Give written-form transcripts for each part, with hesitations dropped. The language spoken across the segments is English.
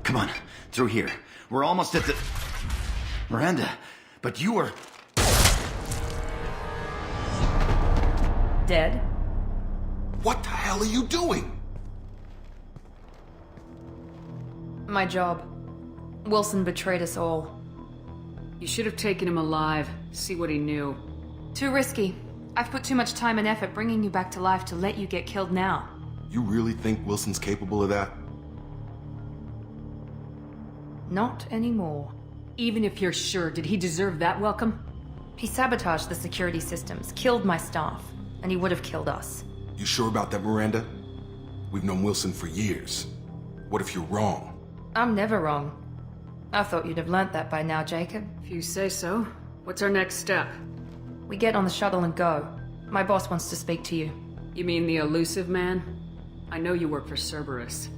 Come on, through here. We're almost at the... Miranda, but you were... Dead? What the hell are you doing? My job. Wilson betrayed us all. You should have taken him alive, see what he knew. Too risky. I've put too much time and effort bringing you back to life to let you get killed now. You really think Wilson's capable of that? Not anymore. Even if you're sure, did he deserve that welcome? He sabotaged the security systems, killed my staff, and he would have killed us. You sure about that, Miranda? We've known Wilson for years. What if you're wrong? I'm never wrong. I thought you'd have learnt that by now, Jacob. If you say so. What's our next step? We get on the shuttle and go. My boss wants to speak to you. You mean the elusive man? I know you work for Cerberus.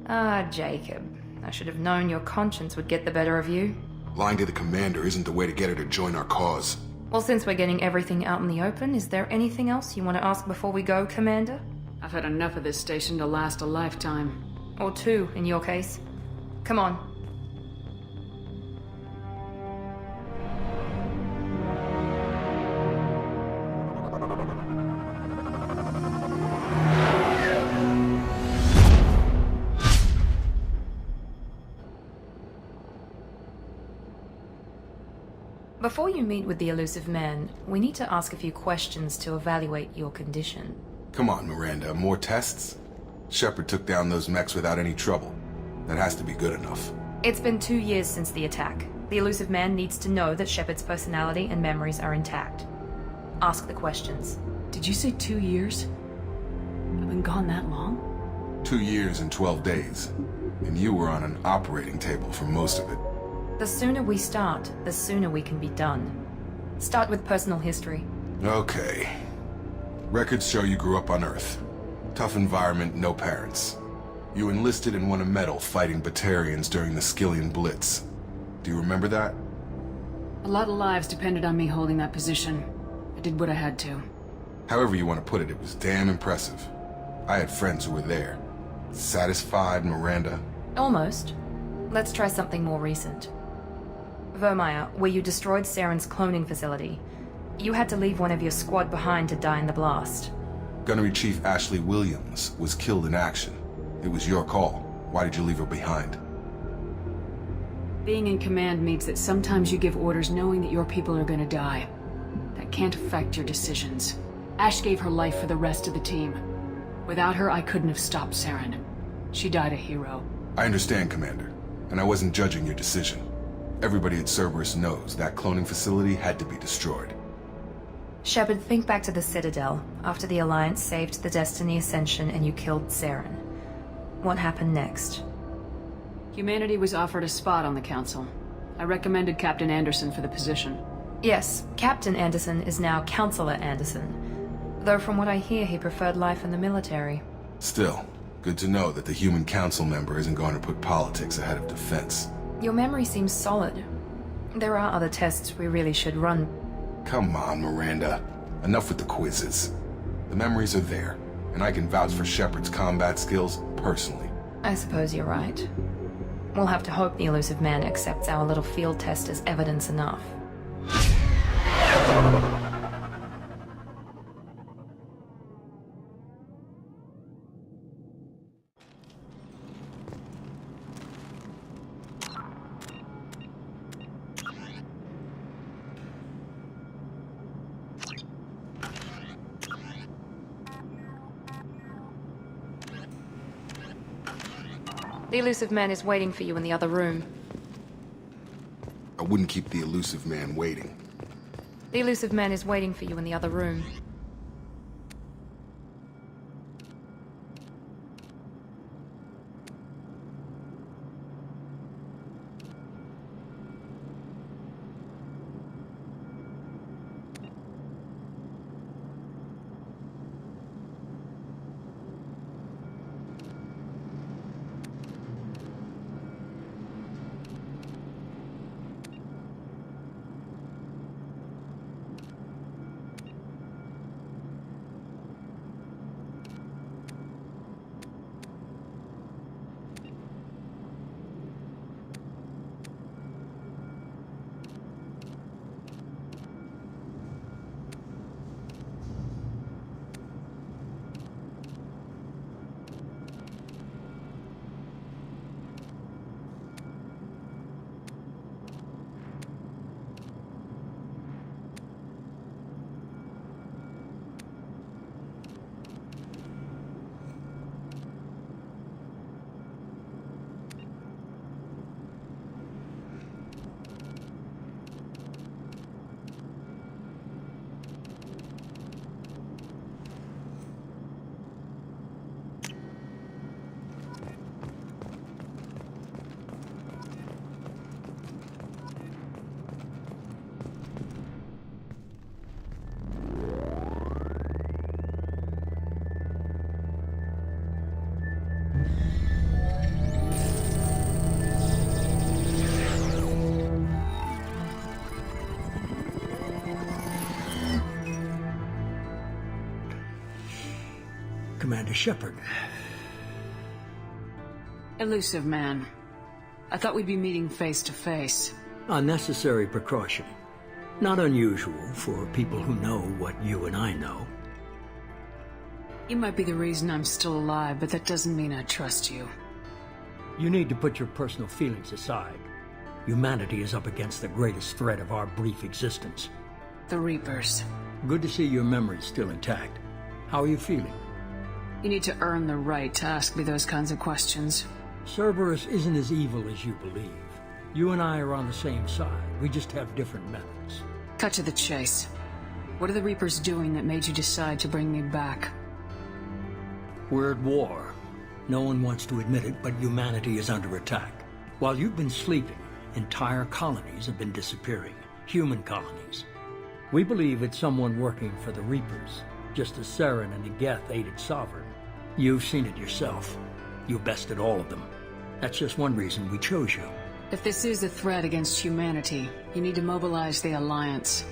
Ah, Jacob. I should have known your conscience would get the better of you. Lying to the commander isn't the way to get her to join our cause. Well, since we're getting everything out in the open, is there anything else you want to ask before we go, Commander? I've had enough of this station to last a lifetime. Or two, in your case. Come on. Before you meet with the elusive man, we need to ask a few questions to evaluate your condition. Come on, Miranda, more tests? Shepard took down those mechs without any trouble. That has to be good enough. It's been 2 years since the attack. The elusive man needs to know that Shepard's personality and memories are intact. Ask the questions. Did you say 2 years? I've been gone that long? 2 years and 12 days. And you were on an operating table for most of it. The sooner we start, the sooner we can be done. Start with personal history. Okay. Records show you grew up on Earth. Tough environment, no parents. You enlisted and won a medal fighting Batarians during the Skillian Blitz. Do you remember that? A lot of lives depended on me holding that position. I did what I had to. However you want to put it, it was damn impressive. I had friends who were there. Satisfied, Miranda? Almost. Let's try something more recent. Vermeer, where you destroyed Saren's cloning facility. You had to leave one of your squad behind to die in the blast. Gunnery Chief Ashley Williams was killed in action. It was your call. Why did you leave her behind? Being in command means that sometimes you give orders knowing that your people are gonna die. That can't affect your decisions. Ash gave her life for the rest of the team. Without her, I couldn't have stopped Saren. She died a hero. I understand, Commander, and I wasn't judging your decision. Everybody at Cerberus knows that cloning facility had to be destroyed. Shepard, think back to the Citadel, after the Alliance saved the Destiny Ascension and you killed Saren. What happened next? Humanity was offered a spot on the Council. I recommended Captain Anderson for the position. Yes, Captain Anderson is now Counselor Anderson. Though from what I hear, he preferred life in the military. Still, good to know that the human council member isn't going to put politics ahead of defense. Your memory seems solid. There are other tests we really should run. Come on, Miranda. Enough with the quizzes. The memories are there, and I can vouch for Shepard's combat skills personally. I suppose you're right. We'll have to hope the elusive man accepts our little field test as evidence enough. The elusive man is waiting for you in the other room. I wouldn't keep the elusive man waiting. The elusive man is waiting for you in the other room. Commander Shepard. Elusive man. I thought we'd be meeting face to face. A necessary precaution. Not unusual for people who know what you and I know. You might be the reason I'm still alive, but that doesn't mean I trust you. You need to put your personal feelings aside. Humanity is up against the greatest threat of our brief existence. The Reapers. Good to see your memory's still intact. How are you feeling? You need to earn the right to ask me those kinds of questions. Cerberus isn't as evil as you believe. You and I are on the same side. We just have different methods. Cut to the chase. What are the Reapers doing that made you decide to bring me back? We're at war. No one wants to admit it, but humanity is under attack. While you've been sleeping, entire colonies have been disappearing. Human colonies. We believe it's someone working for the Reapers, just as Saren and Igeth aided Sovereign. You've seen it yourself. You bested all of them. That's just one reason we chose you. If this is a threat against humanity, you need to mobilize the Alliance.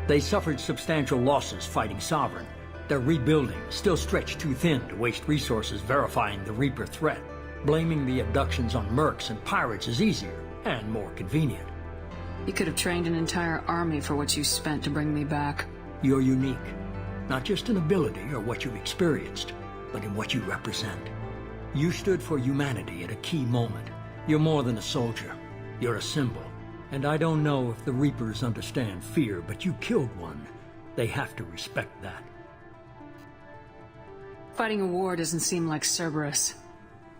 They suffered substantial losses fighting Sovereign. They're rebuilding, still stretched too thin to waste resources verifying the Reaper threat. Blaming the abductions on mercs and pirates is easier, and more convenient. You could have trained an entire army for what you spent to bring me back. You're unique. Not just in ability or what you've experienced, but in what you represent. You stood for humanity at a key moment. You're more than a soldier. You're a symbol. And I don't know if the Reapers understand fear, but you killed one. They have to respect that. Fighting a war doesn't seem like Cerberus.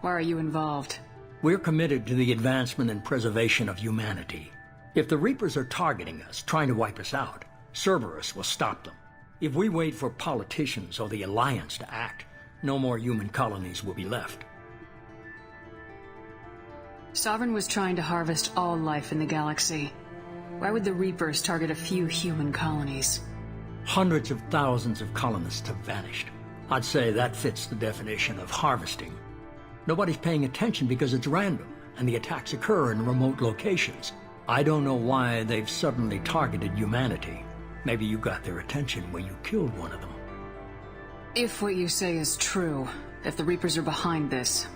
Why are you involved? We're committed to the advancement and preservation of humanity. If the Reapers are targeting us, trying to wipe us out, Cerberus will stop them. If we wait for politicians or the Alliance to act, no more human colonies will be left. Sovereign was trying to harvest all life in the galaxy. Why would the Reapers target a few human colonies? Hundreds of thousands of colonists have vanished. I'd say that fits the definition of harvesting. Nobody's paying attention because it's random, and the attacks occur in remote locations. I don't know why they've suddenly targeted humanity. Maybe you got their attention when you killed one of them. If what you say is true, if the Reapers are behind this,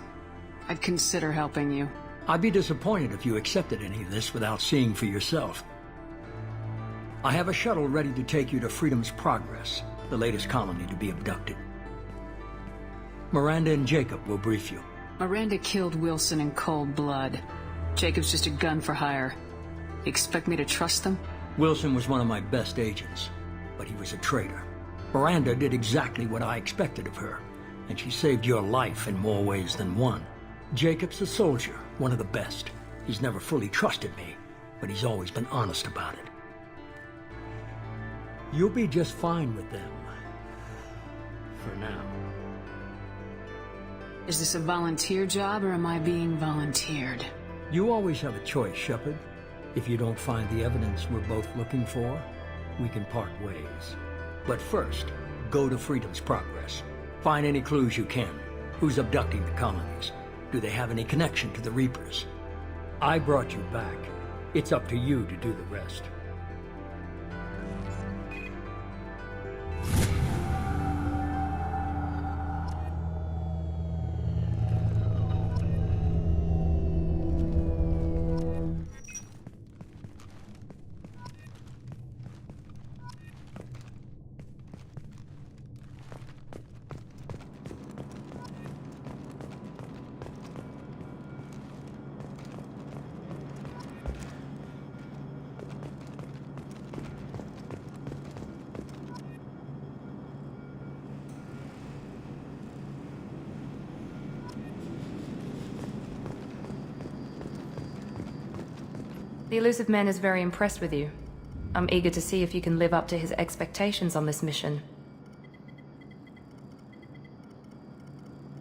I'd consider helping you. I'd be disappointed if you accepted any of this without seeing for yourself. I have a shuttle ready to take you to Freedom's Progress, the latest colony to be abducted. Miranda and Jacob will brief you. Miranda killed Wilson in cold blood. Jacob's just a gun for hire. You expect me to trust them? Wilson was one of my best agents, but he was a traitor. Miranda did exactly what I expected of her, and she saved your life in more ways than one. Jacob's a soldier, one of the best. He's never fully trusted me, but he's always been honest about it. You'll be just fine with them. For now. Is this a volunteer job, or am I being volunteered? You always have a choice, Shepard. If you don't find the evidence we're both looking for, we can part ways. But first, go to Freedom's Progress. Find any clues you can. Who's abducting the colonies? Do they have any connection to the Reapers? I brought you back. It's up to you to do the rest. The Elusive Man is very impressed with you. I'm eager to see if you can live up to his expectations on this mission.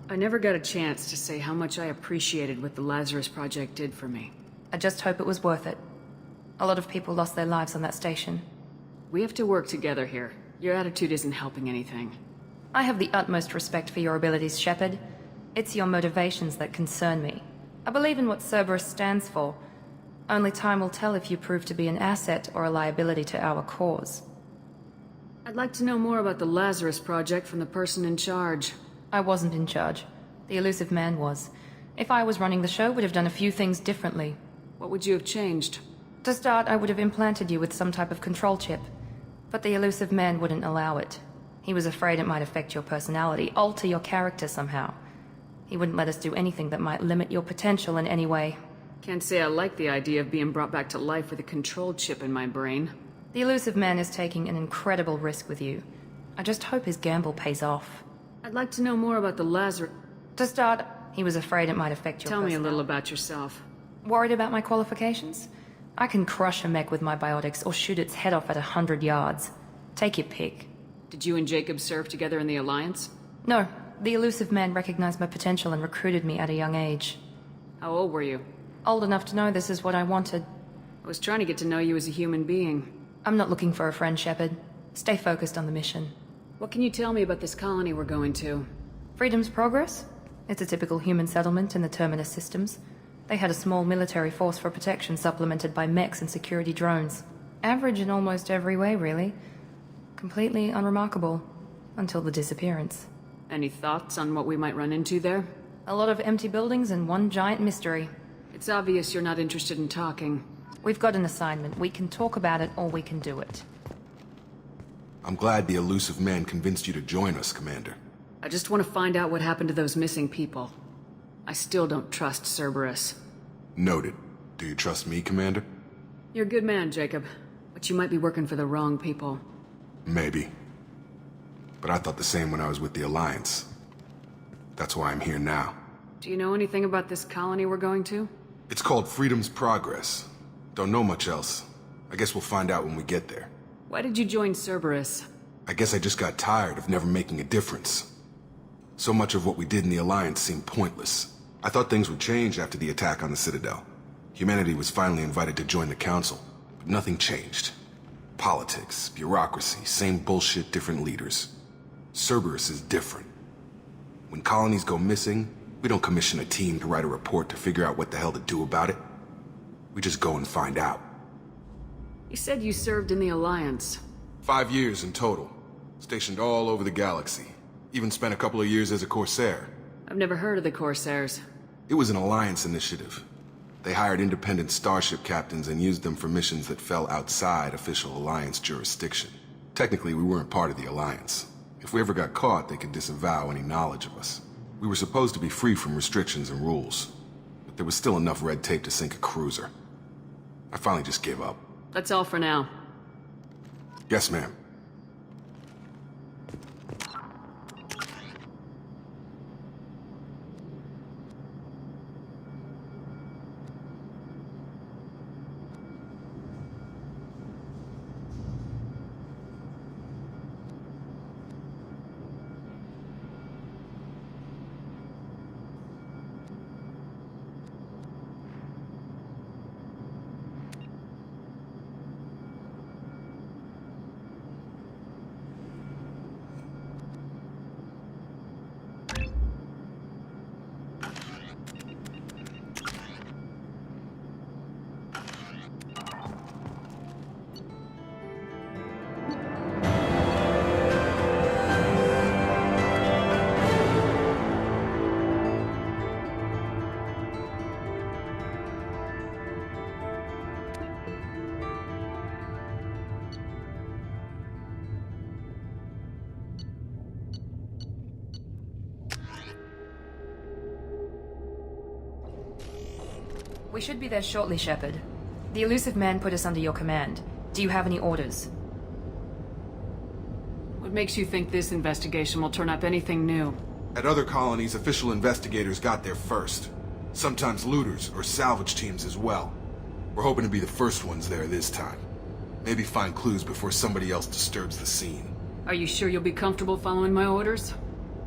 I never got a chance to say how much I appreciated what the Lazarus Project did for me. I just hope it was worth it. A lot of people lost their lives on that station. We have to work together here. Your attitude isn't helping anything. I have the utmost respect for your abilities, Shepard. It's your motivations that concern me. I believe in what Cerberus stands for. Only time will tell if you prove to be an asset or a liability to our cause. I'd like to know more about the Lazarus Project from the person in charge. I wasn't in charge. The elusive man was. If I was running the show, would have done a few things differently. What would you have changed? To start, I would have implanted you with some type of control chip. But the elusive man wouldn't allow it. He was afraid it might affect your personality, alter your character somehow. He wouldn't let us do anything that might limit your potential in any way. Can't say I like the idea of being brought back to life with a control chip in my brain. The elusive man is taking an incredible risk with you. I just hope his gamble pays off. I'd like to know more about the Lazarus. To start, he was afraid it might affect your Tell me a little personality. about yourself. Worried about my qualifications? I can crush a mech with my biotics or shoot its head off at 100 yards. Take your pick. Did you and Jacob serve together in the Alliance? No, the elusive man recognized my potential and recruited me at a young age. How old were you? Old enough to know this is what I wanted. I was trying to get to know you as a human being. I'm not looking for a friend, Shepard. Stay focused on the mission. What can you tell me about this colony we're going to? Freedom's Progress? It's a typical human settlement in the Terminus systems. They had a small military force for protection supplemented by mechs and security drones. Average in almost every way, really. Completely unremarkable. Until the disappearance. Any thoughts on what we might run into there? A lot of empty buildings and one giant mystery. It's obvious you're not interested in talking. We've got an assignment. We can talk about it or we can do it. I'm glad the elusive man convinced you to join us, Commander. I just want to find out what happened to those missing people. I still don't trust Cerberus. Noted. Do you trust me, Commander? You're a good man, Jacob. But you might be working for the wrong people. Maybe. But I thought the same when I was with the Alliance. That's why I'm here now. Do you know anything about this colony we're going to? It's called Freedom's Progress. Don't know much else. I guess we'll find out when we get there. Why did you join Cerberus? I guess I just got tired of never making a difference. So much of what we did in the Alliance seemed pointless. I thought things would change after the attack on the Citadel. Humanity was finally invited to join the Council, but nothing changed. Politics, bureaucracy, same bullshit, different leaders. Cerberus is different. When colonies go missing, we don't commission a team to write a report to figure out what the hell to do about it. We just go and find out. You said you served in the Alliance. 5 years in total. Stationed all over the galaxy. Even spent a couple of years as a Corsair. I've never heard of the Corsairs. It was an Alliance initiative. They hired independent starship captains and used them for missions that fell outside official Alliance jurisdiction. Technically, we weren't part of the Alliance. If we ever got caught, they could disavow any knowledge of us. We were supposed to be free from restrictions and rules, but there was still enough red tape to sink a cruiser. I finally just gave up. That's all for now. Yes, ma'am. We should be there shortly, Shepard. The elusive man put us under your command. Do you have any orders? What makes you think this investigation will turn up anything new? At other colonies, official investigators got there first. Sometimes looters or salvage teams as well. We're hoping to be the first ones there this time. Maybe find clues before somebody else disturbs the scene. Are you sure you'll be comfortable following my orders?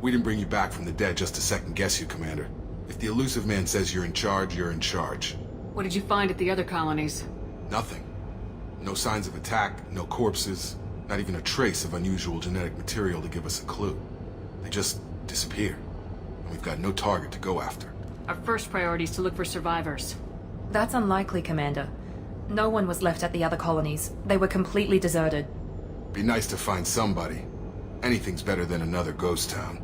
We didn't bring you back from the dead just to second guess you, Commander. If the elusive man says you're in charge, you're in charge. What did you find at the other colonies? Nothing. No signs of attack, no corpses, not even a trace of unusual genetic material to give us a clue. They just disappear. And we've got no target to go after. Our first priority is to look for survivors. That's unlikely, Commander. No one was left at the other colonies. They were completely deserted. Be nice to find somebody. Anything's better than another ghost town.